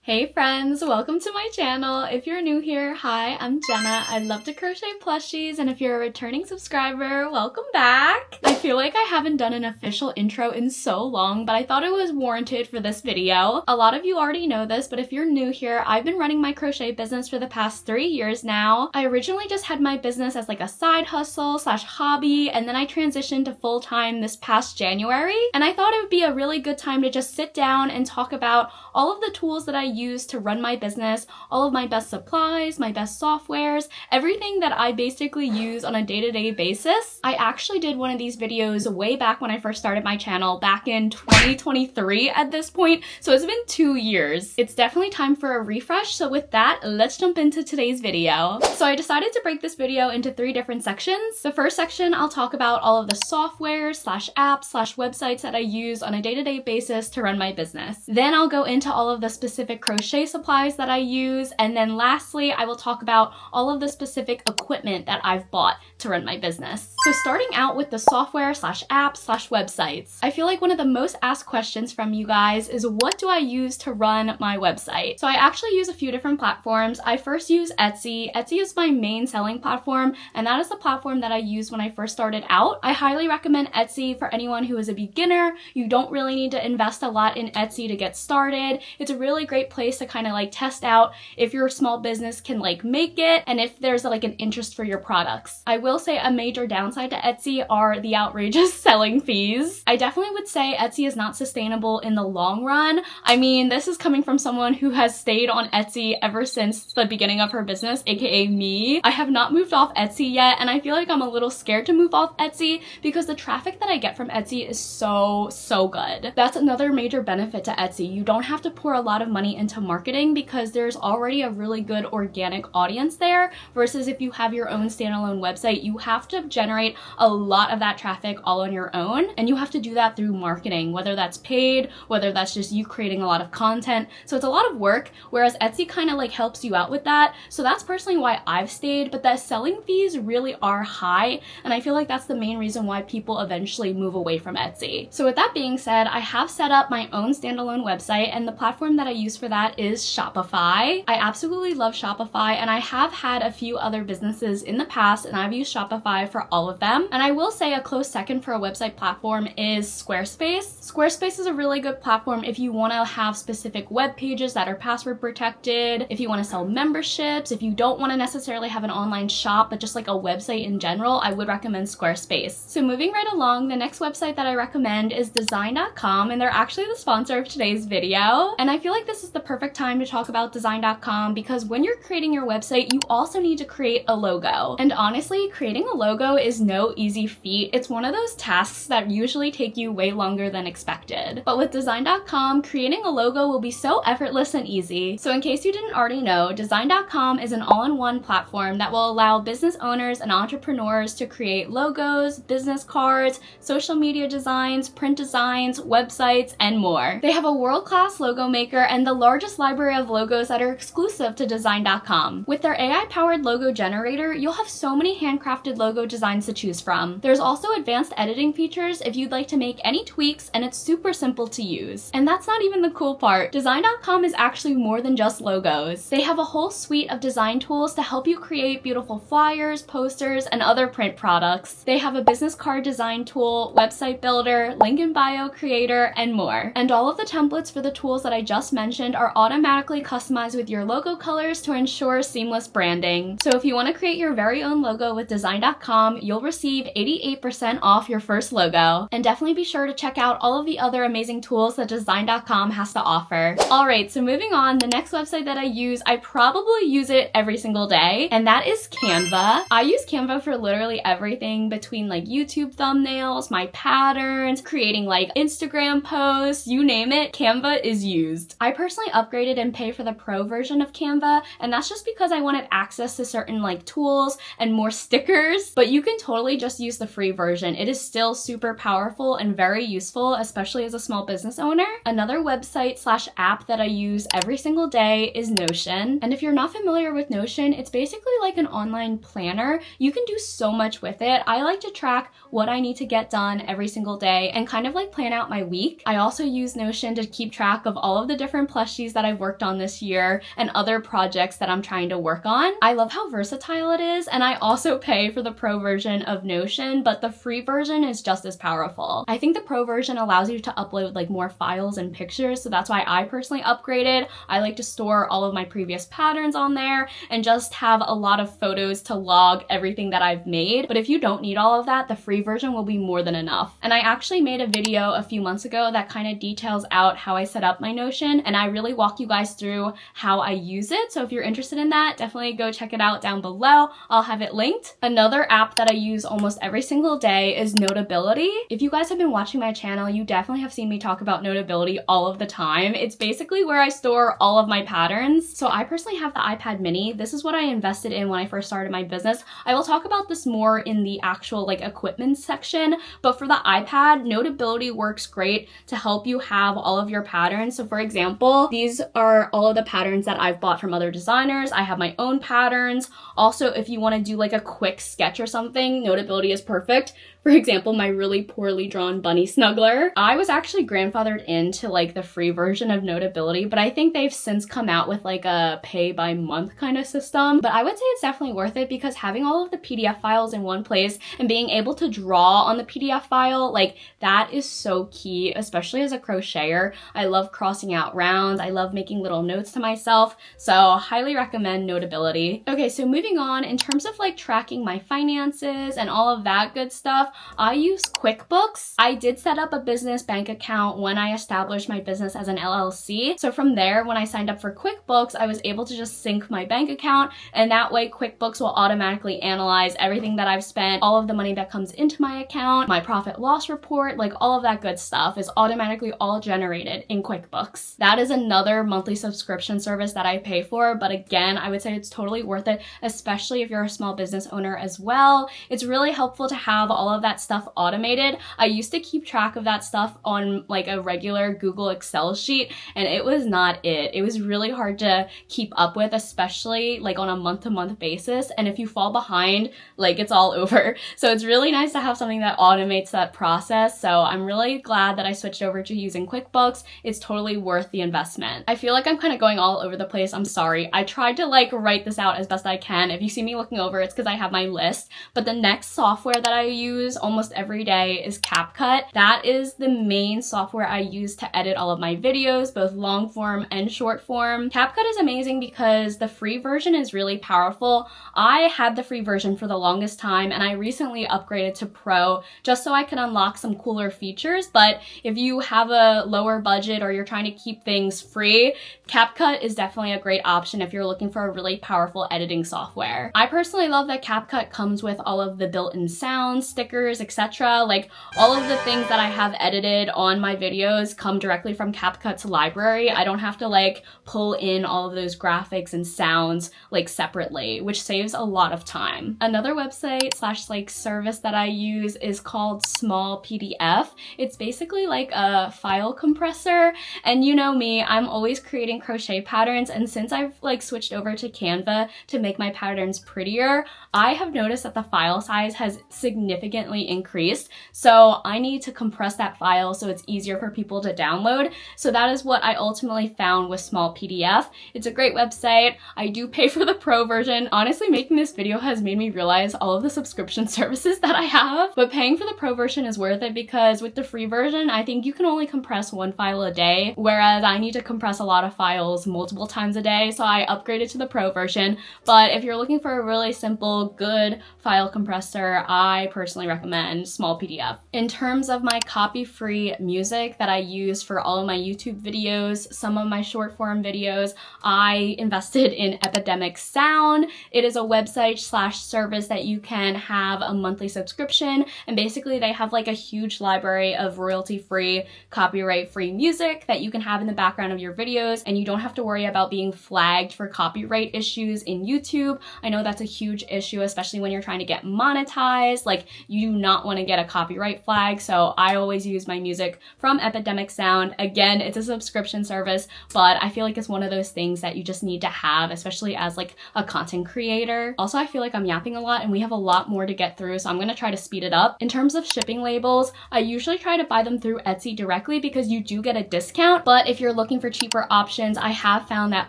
Hey friends, welcome to my channel. If you're new here, hi, I'm Jenna. I love to crochet plushies, and if you're a returning subscriber, welcome back. I feel like I haven't done an official intro in so long, but I thought it was warranted for this video. A lot of you already know this, but if you're new here, I've been running my crochet business for the past 3 years now. I originally just had my business as like a side hustle / hobby, and then I transitioned to full-time this past January, and I thought it would be a really good time to just sit down and talk about all of the tools that I use to run my business, all of my best supplies, my best softwares, everything that I basically use on a day-to-day basis. I actually did one of these videos way back when I first started my channel back in 2023 at this point, so it's been 2 years. It's definitely time for a refresh, so with that, let's jump into today's video. So I decided to break this video into 3 different sections. The first section, I'll talk about all of the software / apps / websites that I use on a day-to-day basis to run my business. Then I'll go into all of the specific crochet supplies that I use, and then lastly I will talk about all of the specific equipment that I've bought to run my business. So starting out with the software / apps / websites, I feel like one of the most asked questions from you guys is what do I use to run my website? So I actually use a few different platforms. I first use Etsy. Etsy is my main selling platform, and that is the platform that I used when I first started out. I highly recommend Etsy for anyone who is a beginner. You don't really need to invest a lot in Etsy to get started. It's a really great place to kind of like test out if your small business can like make it and if there's like an interest for your products. I will say a major downside to Etsy are the outrageous selling fees. I definitely would say Etsy is not sustainable in the long run. I mean, this is coming from someone who has stayed on Etsy ever since the beginning of her business, aka me. I have not moved off Etsy yet, and I feel like I'm a little scared to move off Etsy because the traffic that I get from Etsy is so good. That's another major benefit to Etsy. You don't have to pour a lot of money into marketing because there's already a really good organic audience there, versus if you have your own standalone website, you have to generate a lot of that traffic all on your own, and you have to do that through marketing, whether that's paid, whether that's just you creating a lot of content. So it's a lot of work, whereas Etsy kind of like helps you out with that. So that's personally why I've stayed, but the selling fees really are high, and I feel like that's the main reason why people eventually move away from Etsy. So with that being said, I have set up my own standalone website, and the platform that I use for that is Shopify. I absolutely love Shopify, and I have had a few other businesses in the past, and I've used Shopify for all of them. And I will say a close second for a website platform is Squarespace. Squarespace is a really good platform if you want to have specific web pages that are password protected, if you want to sell memberships, if you don't want to necessarily have an online shop, but just like a website in general, I would recommend Squarespace. So moving right along, the next website that I recommend is design.com, and they're actually the sponsor of today's video. And I feel like this is the perfect time to talk about design.com because when you're creating your website, you also need to create a logo. And honestly, creating a logo is no easy feat. It's one of those tasks that usually take you way longer than expected. But with design.com, creating a logo will be so effortless and easy. So in case you didn't already know, design.com is an all-in-one platform that will allow business owners and entrepreneurs to create logos, business cards, social media designs, print designs, websites, and more. They have a world-class logo maker and the largest library of logos that are exclusive to design.com. With their AI-powered logo generator, you'll have so many handcrafted logo designs to choose from. There's also advanced editing features if you'd like to make any tweaks, and it's super simple to use. And that's not even the cool part. Design.com is actually more than just logos. They have a whole suite of design tools to help you create beautiful flyers, posters, and other print products. They have a business card design tool, website builder, link in bio creator, and more. And all of the templates for the tools that I just mentioned are automatically customized with your logo colors to ensure seamless branding. So if you want to create your very own logo with design.com, you'll receive 88% off your first logo. And definitely be sure to check out all of the other amazing tools that design.com has to offer. Alright, so moving on, the next website that I use, I probably use it every single day, and that is Canva. I use Canva for literally everything between like YouTube thumbnails, my patterns, creating like Instagram posts, you name it, Canva is used. I personally upgraded and pay for the pro version of Canva, and that's just because I wanted access to certain like tools and more stickers, but you can totally just use the free version. It is still super powerful and very useful, especially as a small business owner. Another website / app that I use every single day is Notion. And if you're not familiar with Notion, it's basically like an online planner. You can do so much with it. I like to track what I need to get done every single day and kind of like plan out my week. I also use Notion to keep track of all of the different plushies plushies that I've worked on this year and other projects that I'm trying to work on. I love how versatile it is, and I also pay for the pro version of Notion, but the free version is just as powerful. I think the pro version allows you to upload like more files and pictures, so that's why I personally upgraded. I like to store all of my previous patterns on there and just have a lot of photos to log everything that I've made. But if you don't need all of that, the free version will be more than enough. And I actually made a video a few months ago that kind of details out how I set up my Notion, and I really walk you guys through how I use it. So if you're interested in that, definitely go check it out down below. I'll have it linked. Another app that I use almost every single day is Notability. If you guys have been watching my channel, you definitely have seen me talk about Notability all of the time. It's basically where I store all of my patterns. So I personally have the iPad mini. This is what I invested in when I first started my business. I will talk about this more in the actual like equipment section, but for the iPad, Notability works great to help you have all of your patterns. So for example, these are all of the patterns that I've bought from other designers. I have my own patterns. Also, if you want to do like a quick sketch or something, Notability is perfect. For example, my really poorly drawn bunny snuggler. I was actually grandfathered into like the free version of Notability, but I think they've since come out with like a pay by month kind of system. But I would say it's definitely worth it because having all of the PDF files in one place and being able to draw on the PDF file, like that is so key, especially as a crocheter. I love crossing out rounds. I love making little notes to myself. So highly recommend Notability. Okay, so moving on, in terms of like tracking my finances and all of that good stuff, I use QuickBooks. I did set up a business bank account when I established my business as an LLC. So from there, when I signed up for QuickBooks, I was able to just sync my bank account, and that way QuickBooks will automatically analyze everything that I've spent, all of the money that comes into my account, my profit loss report, like all of that good stuff is automatically all generated in QuickBooks. That is another monthly subscription service that I pay for, but again, I would say it's totally worth it, especially if you're a small business owner as well. It's really helpful to have all of that stuff automated. I used to keep track of that stuff on like a regular Google Excel sheet, and it was not it. It was really hard to keep up with, especially like on a month-to-month basis. And if you fall behind, like it's all over. So it's really nice to have something that automates that process. So I'm really glad that I switched over to using QuickBooks. It's totally worth the investment. I feel like I'm kind of going all over the place. I'm sorry. I tried to like write this out as best I can. If you see me looking over, it's because I have my list. But the next software that I use almost every day is CapCut. That is the main software I use to edit all of my videos, both long form and short form. CapCut is amazing because the free version is really powerful. I had the free version for the longest time, and I recently upgraded to Pro just so I can unlock some cooler features. But if you have a lower budget or you're trying to keep things free, CapCut is definitely a great option if you're looking for a really powerful editing software. I personally love that CapCut comes with all of the built-in sounds, stickers, etc. Like all of the things that I have edited on my videos come directly from CapCut's library. I don't have to like pull in all of those graphics and sounds like separately, which saves a lot of time. Another website slash like service that I use is called Small PDF. It's basically like a file compressor, and you know me, I'm always creating crochet patterns, and since I've like switched over to Canva to make my patterns prettier, I have noticed that the file size has significantly increased. So I need to compress that file so it's easier for people to download. So that is what I ultimately found with Small PDF. It's a great website. I do pay for the Pro version. Honestly, making this video has made me realize all of the subscription services that I have, but paying for the Pro version is worth it because with the free version, I think you can only compress one file a day, whereas I need to compress a lot of files multiple times a day. So I upgraded to the Pro version. But if you're looking for a really simple, good file compressor, I personally recommend Small PDF. In terms of my copy-free music that I use for all of my YouTube videos, some of my short form videos, I invested in Epidemic Sound. It is a website slash service that you can have a monthly subscription, and basically they have like a huge library of royalty-free, copyright-free music that you can have in the background of your videos, and you don't have to worry about being flagged for copyright issues in YouTube. I know that's a huge issue, especially when you're trying to get monetized. Like, you you do not want to get a copyright flag. So I always use my music from Epidemic Sound. Again, it's a subscription service, but I feel like it's one of those things that you just need to have, especially as like a content creator. Also, I feel like I'm yapping a lot and we have a lot more to get through, so I'm gonna try to speed it up. In terms of shipping labels, I usually try to buy them through Etsy directly because you do get a discount, but if you're looking for cheaper options, I have found that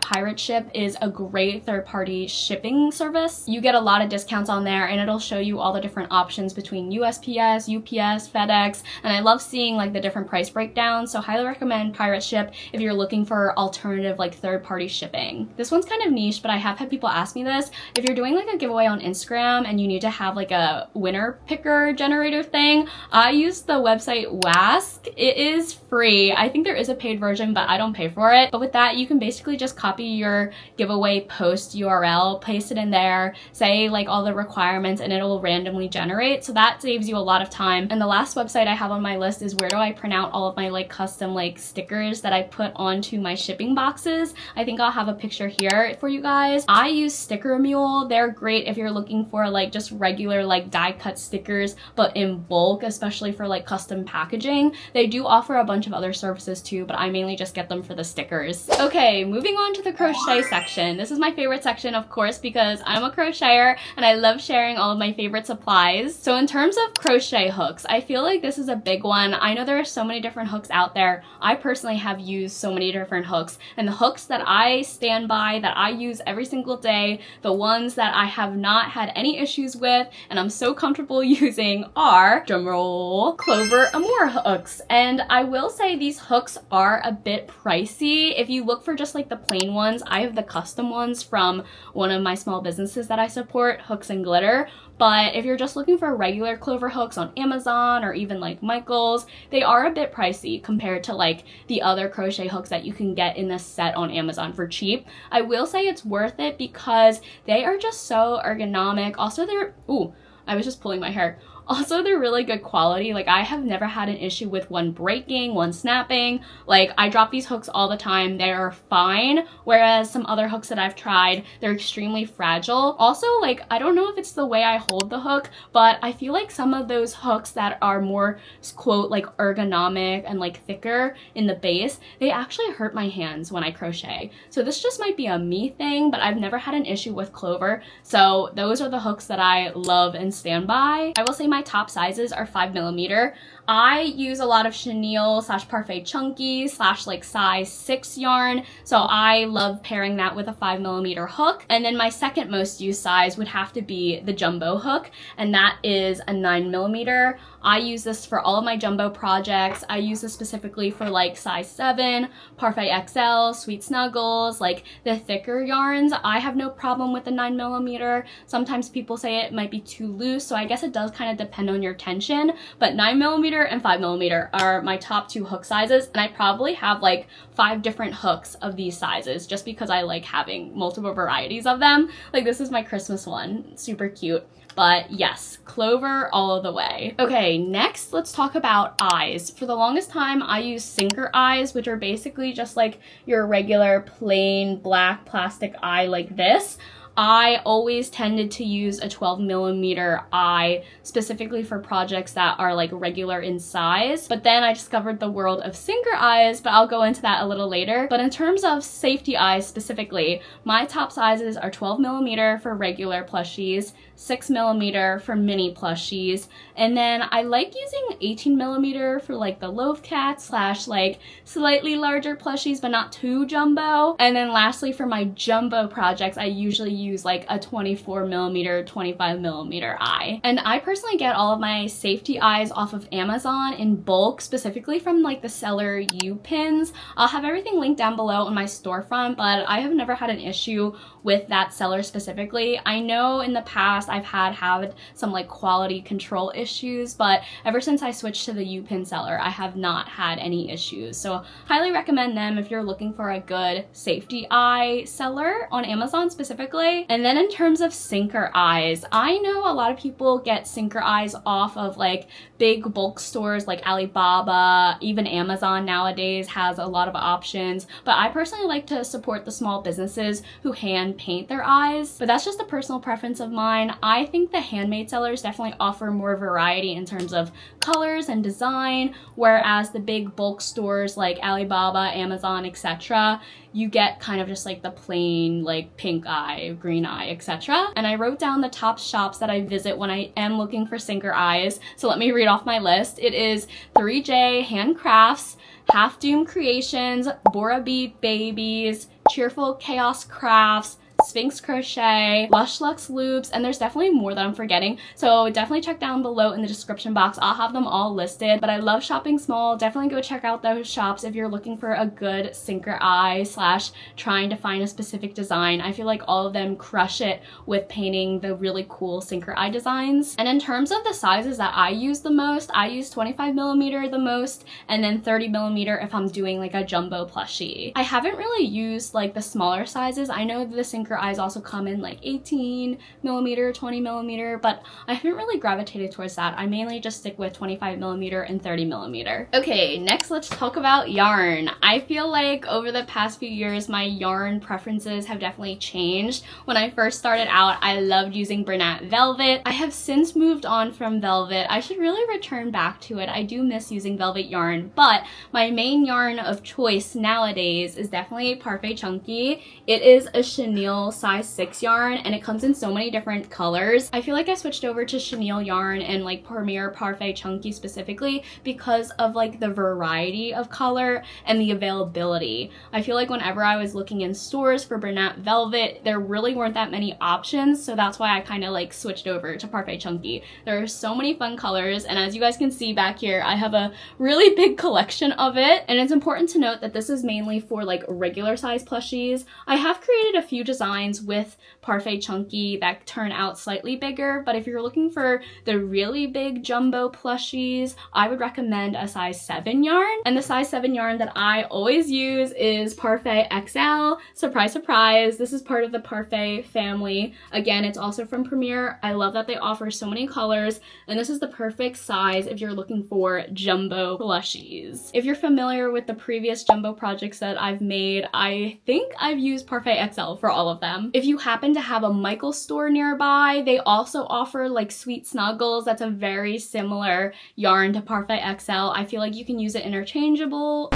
Pirate Ship is a great third-party shipping service. You get a lot of discounts on there and it'll show you all the different options between USPS, UPS, FedEx, and I love seeing like the different price breakdowns, so highly recommend Pirate Ship if you're looking for alternative like third-party shipping. This one's kind of niche, but I have had people ask me this. If you're doing like a giveaway on Instagram and you need to have like a winner picker generator thing, I use the website Wask. It is free. I think there is a paid version, but I don't pay for it. But with that, you can basically just copy your giveaway post URL, paste it in there, say like all the requirements, and it'll randomly generate. So that saves you a lot of time. And the last website I have on my list is where do I print out all of my like custom like stickers that I put onto my shipping boxes. I think I'll have a picture here for you guys. I use Sticker Mule. They're great if you're looking for like just regular like die cut stickers, but in bulk, especially for like custom packaging. They do offer a bunch of other services too, but I mainly just get them for the stickers. Okay, moving on to the crochet section. This is my favorite section, of course, because I'm a crocheter and I love sharing all of my favorite supplies. So in terms of crochet hooks, I feel like this is a big one. I know there are so many different hooks out there. I personally have used so many different hooks, and the hooks that I stand by, that I use every single day, the ones that I have not had any issues with and I'm so comfortable using are, drumroll, Clover Amour hooks. And I will say these hooks are a bit pricey. If you look for just like the plain ones, I have the custom ones from one of my small businesses that I support, Hooks and Glitter. But if you're just looking for regular Clover hooks on Amazon or even like Michaels, they are a bit pricey compared to like the other crochet hooks that you can get in this set on Amazon for cheap. I will say it's worth it because they are just so ergonomic. Also, they're, ooh, I was just pulling my hair. Also, they're really good quality. Like, I have never had an issue with one breaking, one snapping. Like, I drop these hooks all the time. They are fine. Whereas some other hooks that I've tried, they're extremely fragile. Also, like, I don't know if it's the way I hold the hook, but I feel like some of those hooks that are more, quote, like ergonomic and like thicker in the base, they actually hurt my hands when I crochet. So this just might be a me thing, but I've never had an issue with Clover. So those are the hooks that I love and stand by. I will say my top sizes are 5mm. I use a lot of chenille / parfait chunky / like size 6 yarn, so I love pairing that with a 5mm hook. And then my second most used size would have to be the jumbo hook, and that is a 9mm. I use this for all of my jumbo projects. I use this specifically for like size 7, Parfait XL, Sweet Snuggles, like the thicker yarns. I have no problem with the 9mm. Sometimes people say it might be too loose, so I guess it does kind of depend on your tension, but 9mm and 5mm are my top 2 hook sizes, and I probably have like 5 different hooks of these sizes just because I like having multiple varieties of them. Like, this is my Christmas one, super cute. But yes, Clover all of the way. Okay, next let's talk about eyes. For the longest time, I used sinker eyes, which are basically just like your regular plain black plastic eye like this. I always tended to use a 12mm eye specifically for projects that are like regular in size, but then I discovered the world of sinker eyes, but I'll go into that a little later. But in terms of safety eyes specifically, my top sizes are 12mm for regular plushies, 6mm for mini plushies, and then I like using 18mm for like the loaf cat / like slightly larger plushies but not too jumbo. And then lastly, for my jumbo projects, I usually use like a 24mm, 25mm eye. And I personally get all of my safety eyes off of Amazon in bulk, specifically from like the seller U pins. I'll have everything linked down below on my storefront, but I have never had an issue with that seller specifically. I know in the past I've had some like quality control issues, but ever since I switched to the U-Pin seller, I have not had any issues. So highly recommend them if you're looking for a good safety eye seller on Amazon specifically. crochet. And then in terms of sinker eyes, I know a lot of people get sinker eyes off of like big bulk stores like Alibaba, even Amazon nowadays has a lot of options, but I personally like to support the small businesses who hand paint their eyes, but that's just a personal preference of mine. I think the handmade sellers definitely offer more variety in terms of colors and design, whereas the big bulk stores like Alibaba, Amazon, etc., you get kind of just like the plain like pink eye, green eye, etc. And I wrote down the top shops that I visit when I am looking for sinker eyes. So let me read off my list. It is 3J Handcrafts, Half Doom Creations, Bora Beat Babies, Cheerful Chaos Crafts, Sphinx Crochet, Lush Lux Loops, and there's definitely more that I'm forgetting, so definitely check down below in the description box. I'll have them all listed, but I love shopping small. Definitely go check out those shops if you're looking for a good sinker eye slash trying to find a specific design. I feel like all of them crush it with painting the really cool sinker eye designs. And in terms of the sizes that I use the most, I use 25mm the most, and then 30mm if I'm doing like a jumbo plushie. I haven't really used like the smaller sizes. I know the sinker eyes also come in like 18mm, 20mm, but I haven't really gravitated towards that. I mainly just stick with 25mm and 30mm. Okay, next let's talk about yarn. I feel like over the past few years my yarn preferences have definitely changed. When I first started out, I loved using Bernat velvet. I have since moved on from velvet. I should really return back to it. I do miss using velvet yarn, but my main yarn of choice nowadays is definitely Parfait Chunky. It is a chenille size 6 yarn, and it comes in so many different colors. I feel like I switched over to chenille yarn and like Premier Parfait Chunky specifically because of like the variety of color and the availability. I feel like whenever I was looking in stores for Bernat velvet, there really weren't that many options, so that's why I kind of like switched over to Parfait Chunky. There are so many fun colors, and as you guys can see back here, I have a really big collection of it. And it's important to note that this is mainly for like regular size plushies. I have created a few designs with Parfait Chunky that turn out slightly bigger, but if you're looking for the really big jumbo plushies, I would recommend a size 7 yarn. And the size 7 yarn that I always use is Parfait XL. Surprise, surprise, this is part of the Parfait family. Again, it's also from Premier. I love that they offer so many colors, and this is the perfect size if you're looking for jumbo plushies. If you're familiar with the previous jumbo projects that I've made, I think I've used Parfait XL for all of them. If you happen to have a Michaels store nearby, they also offer like Sweet Snuggles. That's a very similar yarn to Parfait XL. I feel like you can use it interchangeably.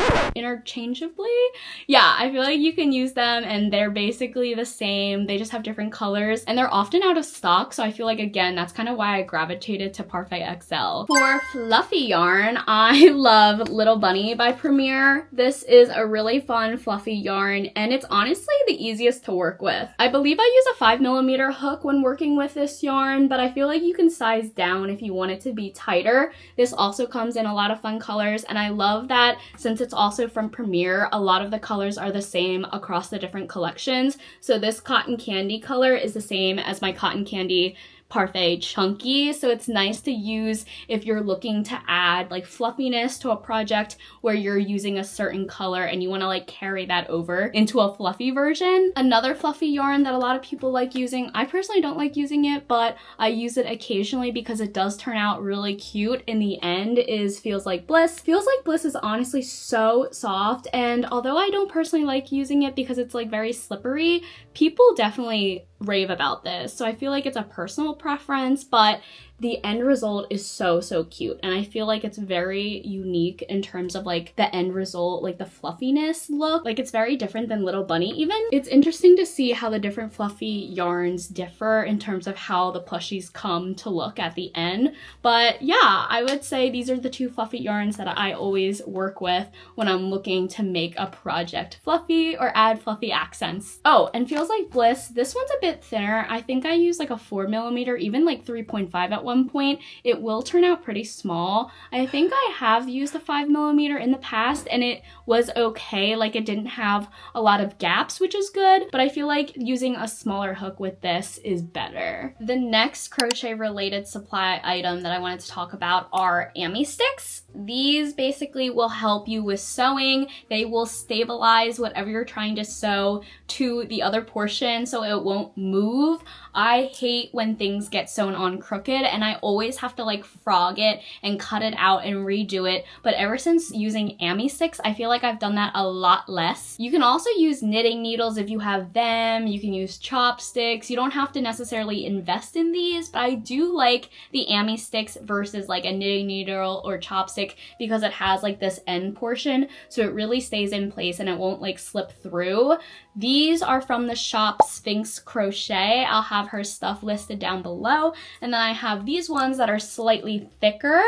Yeah, I feel like you can use them and they're basically the same. They just have different colors and they're often out of stock. So I feel like, again, that's kind of why I gravitated to Parfait XL. For fluffy yarn, I love Little Bunny by Premier. This is a really fun fluffy yarn and it's honestly the easiest to work with. I believe I use a 5mm hook when working with this yarn, but I feel like you can size down if you want it to be tighter. This also comes in a lot of fun colors, and I love that since it's also from Premier, a lot of the colors are the same across the different collections. So this cotton candy color is the same as my cotton candy Parfait Chunky, so it's nice to use if you're looking to add like fluffiness to a project where you're using a certain color and you want to like carry that over into a fluffy version. Another fluffy yarn that a lot of people like using, I personally don't like using it, but I use it occasionally because it does turn out really cute in the end, is Feels Like Bliss. Feels Like Bliss is honestly so soft, and although I don't personally like using it because it's like very slippery, people definitely rave about this. So I feel like it's a personal preference, but the end result is so cute, and I feel like it's very unique in terms of like the end result, like the fluffiness look. Like it's very different than Little Bunny even. It's interesting to see how the different fluffy yarns differ in terms of how the plushies come to look at the end. But yeah, I would say these are the two fluffy yarns that I always work with when I'm looking to make a project fluffy or add fluffy accents. Oh, and Feels Like Bliss, this one's a bit thinner. I think I use like a 4mm, even like 3.5 at one point, it will turn out pretty small. I think I have used a 5mm in the past and it was okay. Like it didn't have a lot of gaps, which is good, but I feel like using a smaller hook with this is better. The next crochet related supply item that I wanted to talk about are Ami sticks. These basically will help you with sewing. They will stabilize whatever you're trying to sew to the other portion so it won't move. I hate when things get sewn on crooked and I always have to like frog it and cut it out and redo it. But ever since using Ami sticks, I feel like I've done that a lot less. You can also use knitting needles if you have them. You can use chopsticks. You don't have to necessarily invest in these, but I do like the Ami sticks versus like a knitting needle or chopstick because it has like this end portion, so it really stays in place and it won't like slip through. These are from the shop Sphinx Crochet. I'll have her stuff listed down below. And then I have these ones that are slightly thicker.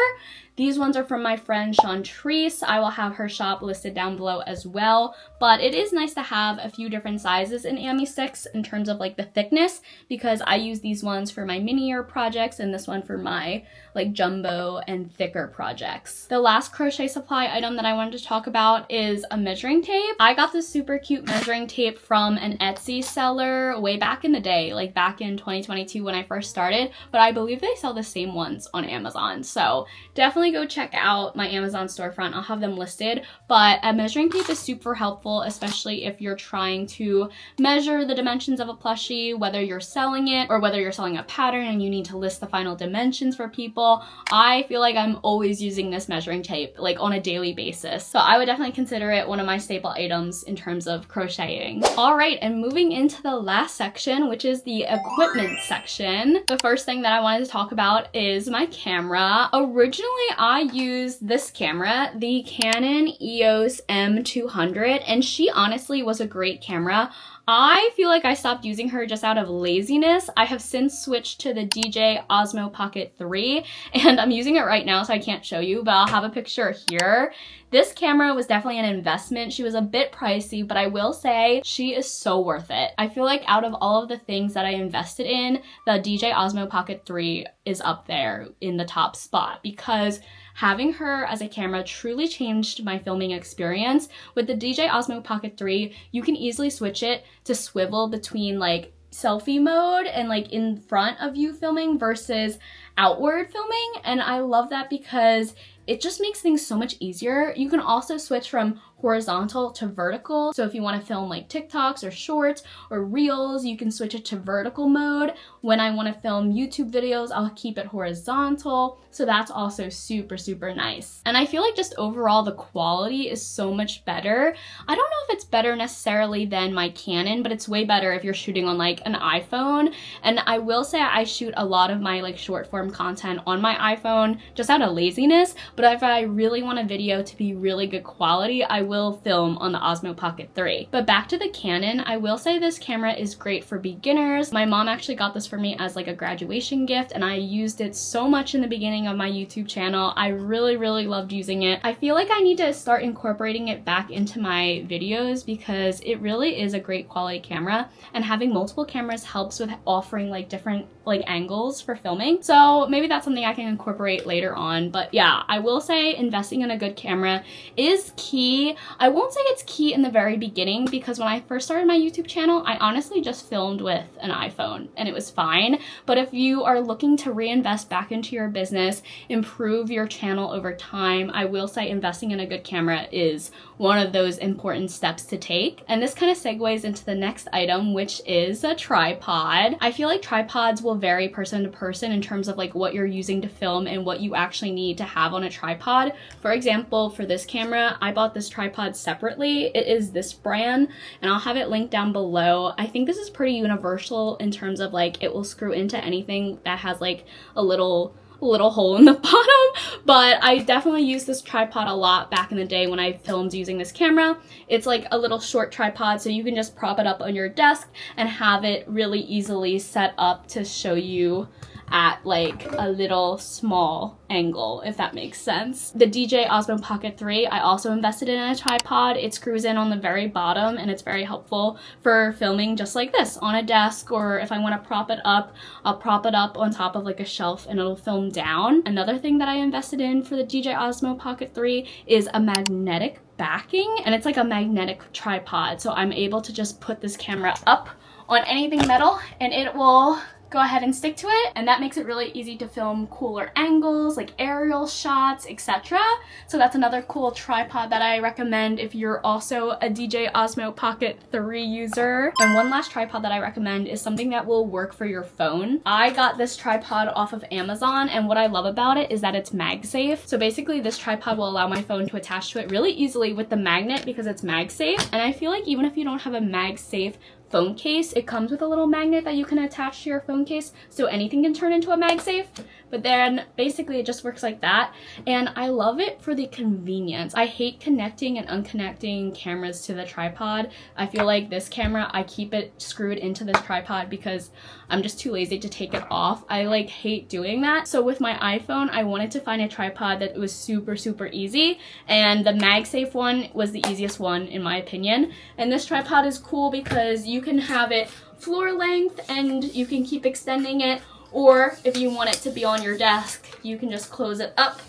These ones are from my friend Chantrice. I will have her shop listed down below as well. But it is nice to have a few different sizes in Ami sticks in terms of like the thickness, because I use these ones for my minier projects and this one for my like jumbo and thicker projects. The last crochet supply item that I wanted to talk about is a measuring tape. I got this super cute measuring tape from an Etsy seller way back in the day, like back in 2022 when I first started, but I believe they sell the same ones on Amazon. So definitely go check out my Amazon storefront. I'll have them listed, but a measuring tape is super helpful, especially if you're trying to measure the dimensions of a plushie, whether you're selling it or whether you're selling a pattern and you need to list the final dimensions for people. I feel like I'm always using this measuring tape like on a daily basis. So I would definitely consider it one of my staple items in terms of crocheting. All right, and moving into the last section, which is the equipment section. The first thing that I wanted to talk about is my camera. Originally, I used this camera, the Canon EOS M200, and she honestly was a great camera. I feel like I stopped using her just out of laziness. I have since switched to the DJI Osmo Pocket 3, and I'm using it right now, so I can't show you, but I'll have a picture here. This camera was definitely an investment. She was a bit pricey, but I will say she is so worth it. I feel like out of all of the things that I invested in, the DJI Osmo Pocket 3 is up there in the top spot because having her as a camera truly changed my filming experience. With the DJI Osmo Pocket 3, you can easily switch it to swivel between like selfie mode and like in front of you filming versus outward filming, and I love that because it just makes things so much easier. You can also switch from horizontal to vertical. So if you want to film like TikToks or shorts or reels, you can switch it to vertical mode. When I want to film YouTube videos, I'll keep it horizontal. So that's also super, super nice. And I feel like just overall the quality is so much better. I don't know if it's better necessarily than my Canon, but it's way better if you're shooting on like an iPhone. And I will say I shoot a lot of my like short form content on my iPhone just out of laziness. But if I really want a video to be really good quality, I will film on the Osmo Pocket 3. But back to the Canon, I will say this camera is great for beginners. My mom actually got this for me as like a graduation gift, and I used it so much in the beginning of my YouTube channel. I really, really loved using it. I feel like I need to start incorporating it back into my videos because it really is a great quality camera, and having multiple cameras helps with offering like different like angles for filming. So maybe that's something I can incorporate later on. But yeah, I will say investing in a good camera is key. I won't say it's key in the very beginning because when I first started my YouTube channel, I honestly just filmed with an iPhone and it was fine. But if you are looking to reinvest back into your business, improve your channel over time, I will say investing in a good camera is one of those important steps to take. And this kind of segues into the next item, which is a tripod. I feel like tripods will vary person to person in terms of like what you're using to film and what you actually need to have on a tripod. For example, for this camera, I bought this tripod separately. It is this brand, and I'll have it linked down below. I think this is pretty universal in terms of like it will screw into anything that has like a little hole in the bottom, but I definitely used this tripod a lot back in the day when I filmed using this camera. It's like a little short tripod, so you can just prop it up on your desk and have it really easily set up to show you at like a little small angle, if that makes sense. The DJI Osmo Pocket 3, I also invested in a tripod. It screws in on the very bottom and it's very helpful for filming just like this on a desk, or if I want to prop it up, I'll prop it up on top of like a shelf and it'll film down. Another thing that I invested in for the DJI Osmo Pocket 3 is a magnetic backing, and it's like a magnetic tripod, so I'm able to just put this camera up on anything metal and it will go ahead and stick to it, and that makes it really easy to film cooler angles like aerial shots, etc. So that's another cool tripod that I recommend if you're also a DJI Osmo Pocket 3 user. And one last tripod that I recommend is something that will work for your phone. I got this tripod off of Amazon, and what I love about it is that it's MagSafe. So basically this tripod will allow my phone to attach to it really easily with the magnet because it's MagSafe, and I feel like even if you don't have a MagSafe phone case, it comes with a little magnet that you can attach to your phone case, so anything can turn into a MagSafe. But then basically it just works like that, and I love it for the convenience. I hate connecting and unconnecting cameras to the tripod. I feel like this camera, I keep it screwed into this tripod because I'm just too lazy to take it off. I like hate doing that. So with my iPhone, I wanted to find a tripod that was super easy, and the MagSafe one was the easiest one in my opinion. And this tripod is cool because you can have it floor length and you can keep extending it, or if you want it to be on your desk, you can just close it up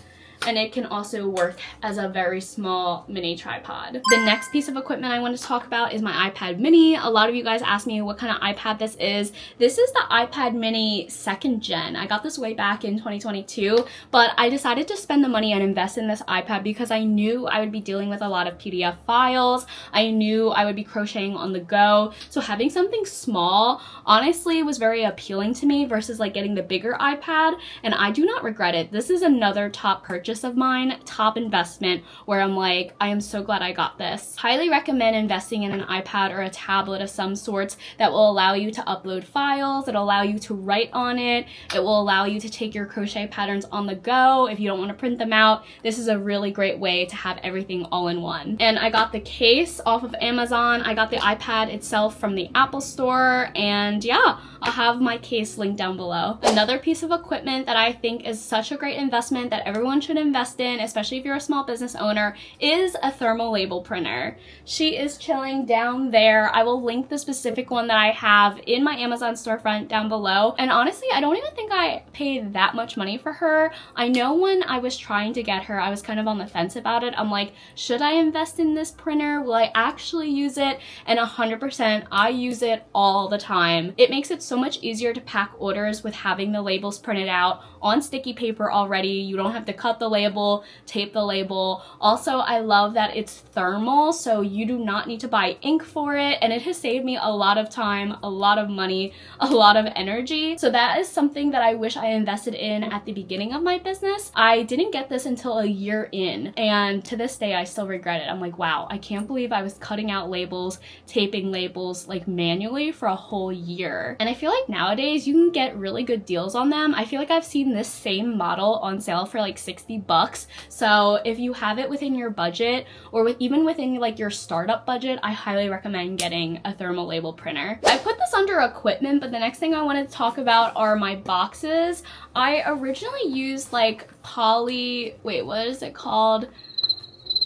and it can also work as a very small mini tripod. The next piece of equipment I want to talk about is my iPad mini. A lot of you guys asked me what kind of iPad this is. This is the iPad mini 2nd gen. I got this way back in 2022, but I decided to spend the money and invest in this iPad because I knew I would be dealing with a lot of PDF files. I knew I would be crocheting on the go. So having something small honestly was very appealing to me versus like getting the bigger iPad, and I do not regret it. This is another top purchase of mine, top investment, where I'm like, I am so glad I got this. Highly recommend investing in an iPad or a tablet of some sorts that will allow you to upload files, it'll allow you to write on it, it will allow you to take your crochet patterns on the go if you don't want to print them out. This is a really great way to have everything all in one. And I got the case off of Amazon, I got the iPad itself from the Apple Store, and yeah, I'll have my case linked down below. Another piece of equipment that I think is such a great investment that everyone should invest in, especially if you're a small business owner, is a thermal label printer. She is chilling down there. I will link the specific one that I have in my Amazon storefront down below. And honestly, I don't even think I paid that much money for her. I know when I was trying to get her, I was kind of on the fence about it. I'm like, should I invest in this printer? Will I actually use it? And 100%, I use it all the time. It makes it so much easier to pack orders with having the labels printed out on sticky paper already. You don't have to cut the label, tape the label. Also, I love that it's thermal, so you do not need to buy ink for it, and it has saved me a lot of time, a lot of money, a lot of energy. So that is something that I wish I invested in at the beginning of my business. I didn't get this until a year in, and to this day I still regret it. I'm like, wow, I can't believe I was cutting out labels, taping labels like manually for a whole year. And I feel like nowadays you can get really good deals on them. I feel like I've seen this same model on sale for like 60 bucks. So if you have it within your budget, or even within like your startup budget, I highly recommend getting a thermal label printer. I put this under equipment, but the next thing I wanted to talk about are my boxes. I originally used like what is it called?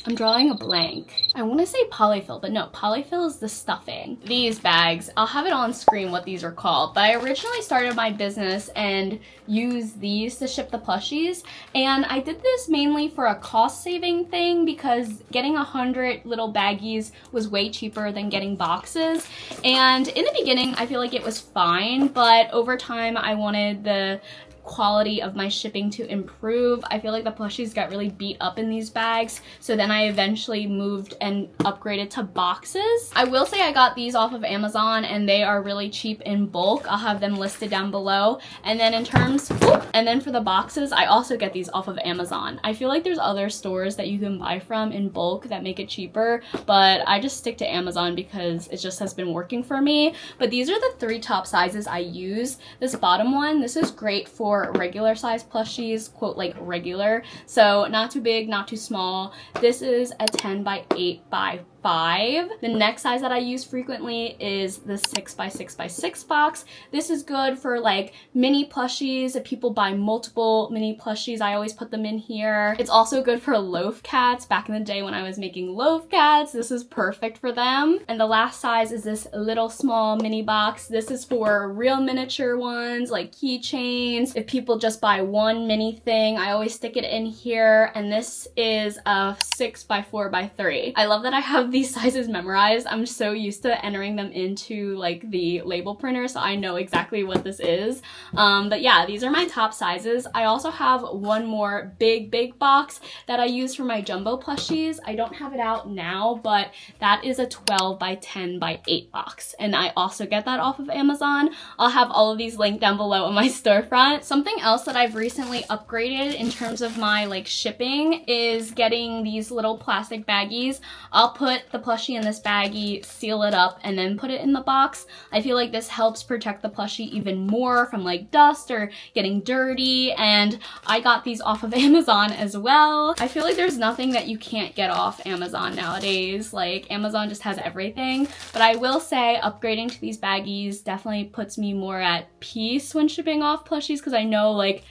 I'm drawing a blank. I want to say polyfill, but no, polyfill is the stuffing. These bags, I'll have it on screen what these are called, but I originally started my business and used these to ship the plushies, and I did this mainly for a cost saving thing because getting 100 little baggies was way cheaper than getting boxes. And in the beginning, I feel like it was fine, but over time, I wanted the quality of my shipping to improve. I feel like the plushies got really beat up in these bags, so then I eventually moved and upgraded to boxes. I will say I got these off of Amazon and they are really cheap in bulk. I'll have them listed down below. And then for the boxes, I also get these off of Amazon. I feel like there's other stores that you can buy from in bulk that make it cheaper, but I just stick to Amazon because it just has been working for me. But these are the 3 top sizes I use. This bottom one, this is great for for regular size plushies, quote like regular, so not too big, not too small. This is a 10 by 8 by 5. The next size that I use frequently is the 6 by 6 by 6 box. This is good for like mini plushies. If people buy multiple mini plushies, I always put them in here. It's also good for loaf cats. Back in the day when I was making loaf cats, this is perfect for them. And the last size is this little small mini box. This is for real miniature ones like keychains. If people just buy one mini thing, I always stick it in here. And this is a 6 by 4 by 3. I love that I have these sizes memorized. I'm so used to entering them into like the label printer, so I know exactly what this is. But yeah, these are my top sizes. I also have one more big box that I use for my jumbo plushies. I don't have it out now, but that is a 12 by 10 by 8 box, and I also get that off of Amazon. I'll have all of these linked down below on my storefront. Something else that I've recently upgraded in terms of my like shipping is getting these little plastic baggies. I'll put the plushie in this baggie, seal it up, and then put it in the box. I feel like this helps protect the plushie even more from like dust or getting dirty, and I got these off of Amazon as well. I feel like there's nothing that you can't get off Amazon nowadays. Like Amazon just has everything. But I will say upgrading to these baggies definitely puts me more at peace when shipping off plushies, because I know like,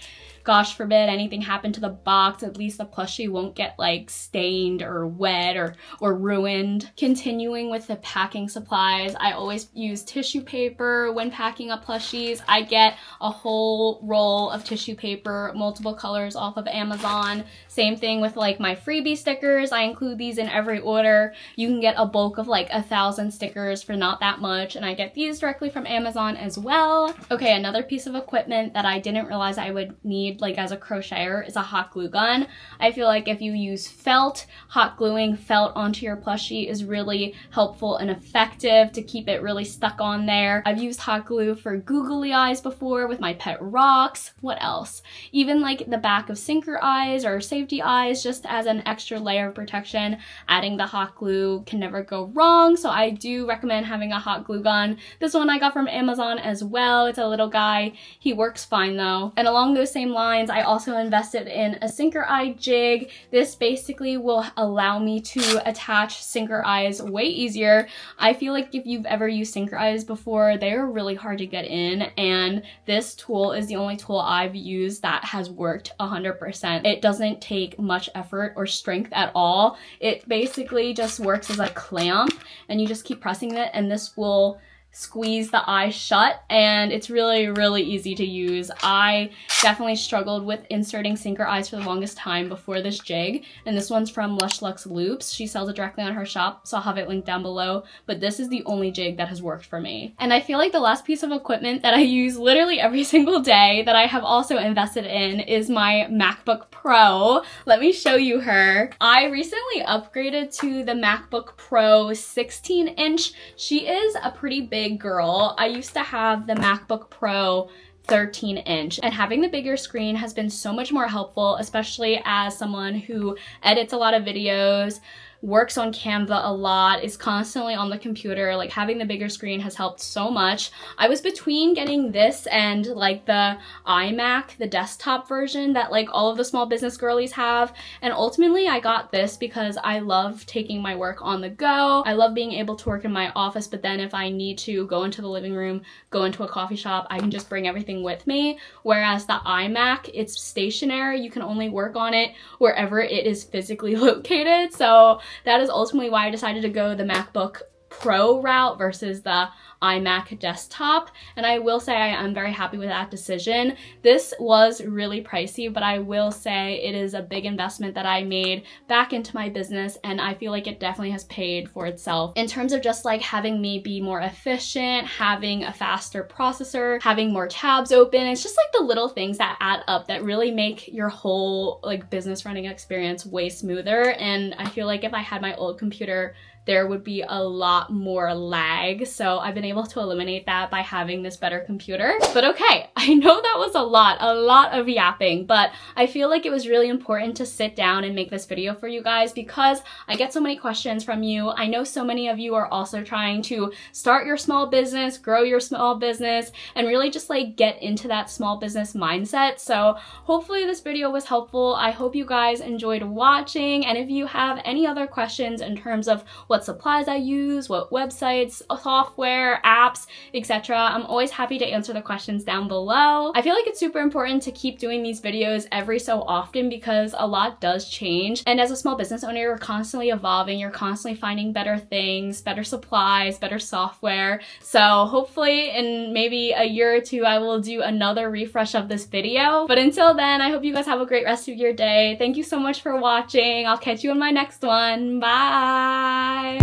gosh forbid anything happened to the box, at least the plushie won't get like stained or wet or ruined. Continuing with the packing supplies, I always use tissue paper when packing up plushies. I get a whole roll of tissue paper, multiple colors off of Amazon. Same thing with like my freebie stickers. I include these in every order. You can get a bulk of like 1,000 stickers for not that much, and I get these directly from Amazon as well. Okay, another piece of equipment that I didn't realize I would need like as a crocheter is a hot glue gun. I feel like if you use felt, hot gluing felt onto your plushie is really helpful and effective to keep it really stuck on there. I've used hot glue for googly eyes before with my pet rocks. What else? Even like the back of sinker eyes or safety eyes, just as an extra layer of protection. Adding the hot glue can never go wrong, so I do recommend having a hot glue gun. This one I got from Amazon as well. It's a little guy. He works fine though. And along those same lines, I also invested in a sinker eye jig. This basically will allow me to attach sinker eyes way easier. I feel like if you've ever used sinker eyes before, they're really hard to get in, and this tool is the only tool I've used that has worked 100%. It doesn't take much effort or strength at all. It basically just works as a clamp, and you just keep pressing it, and this will squeeze the eye shut, and it's really easy to use. I definitely struggled with inserting sinker eyes for the longest time before this jig, and this one's from Lush Luxe Loops. She sells it directly on her shop, so I'll have it linked down below, but this is the only jig that has worked for me. And I feel like the last piece of equipment that I use literally every single day that I have also invested in is my MacBook Pro. Let me show you her. I recently upgraded to the MacBook Pro 16-inch. She is a pretty big girl. I used to have the MacBook Pro 13-inch, and having the bigger screen has been so much more helpful, especially as someone who edits a lot of videos, works on Canva a lot, is constantly on the computer. Like having the bigger screen has helped so much. I was between getting this and like the iMac, the desktop version that like all of the small business girlies have, and ultimately I got this because I love taking my work on the go. I love being able to work in my office, but then if I need to go into the living room, go into a coffee shop, I can just bring everything with me. Whereas the iMac, it's stationary. You can only work on it wherever it is physically located. So that is ultimately why I decided to go the MacBook Pro route versus the iMac desktop, and I will say I am very happy with that decision. This was really pricey, but I will say it is a big investment that I made back into my business, and I feel like it definitely has paid for itself in terms of just like having me be more efficient, having a faster processor, having more tabs open. It's just like the little things that add up that really make your whole like business running experience way smoother. And I feel like if I had my old computer, there would be a lot lot more lag, so I've been able to eliminate that by having this better computer. But okay, I know that was a lot of yapping, but I feel like it was really important to sit down and make this video for you guys because I get so many questions from you. I know so many of you are also trying to start your small business, grow your small business, and really just like get into that small business mindset. So hopefully this video was helpful. I hope you guys enjoyed watching, and if you have any other questions in terms of what supplies I use, what websites, software, apps, etc., I'm always happy to answer the questions down below. I feel like it's super important to keep doing these videos every so often because a lot does change, and as a small business owner, you're constantly evolving, you're constantly finding better things, better supplies, better software. So hopefully in maybe a year or two I will do another refresh of this video, but until then I hope you guys have a great rest of your day. Thank you so much for watching. I'll catch you in my next one. Bye!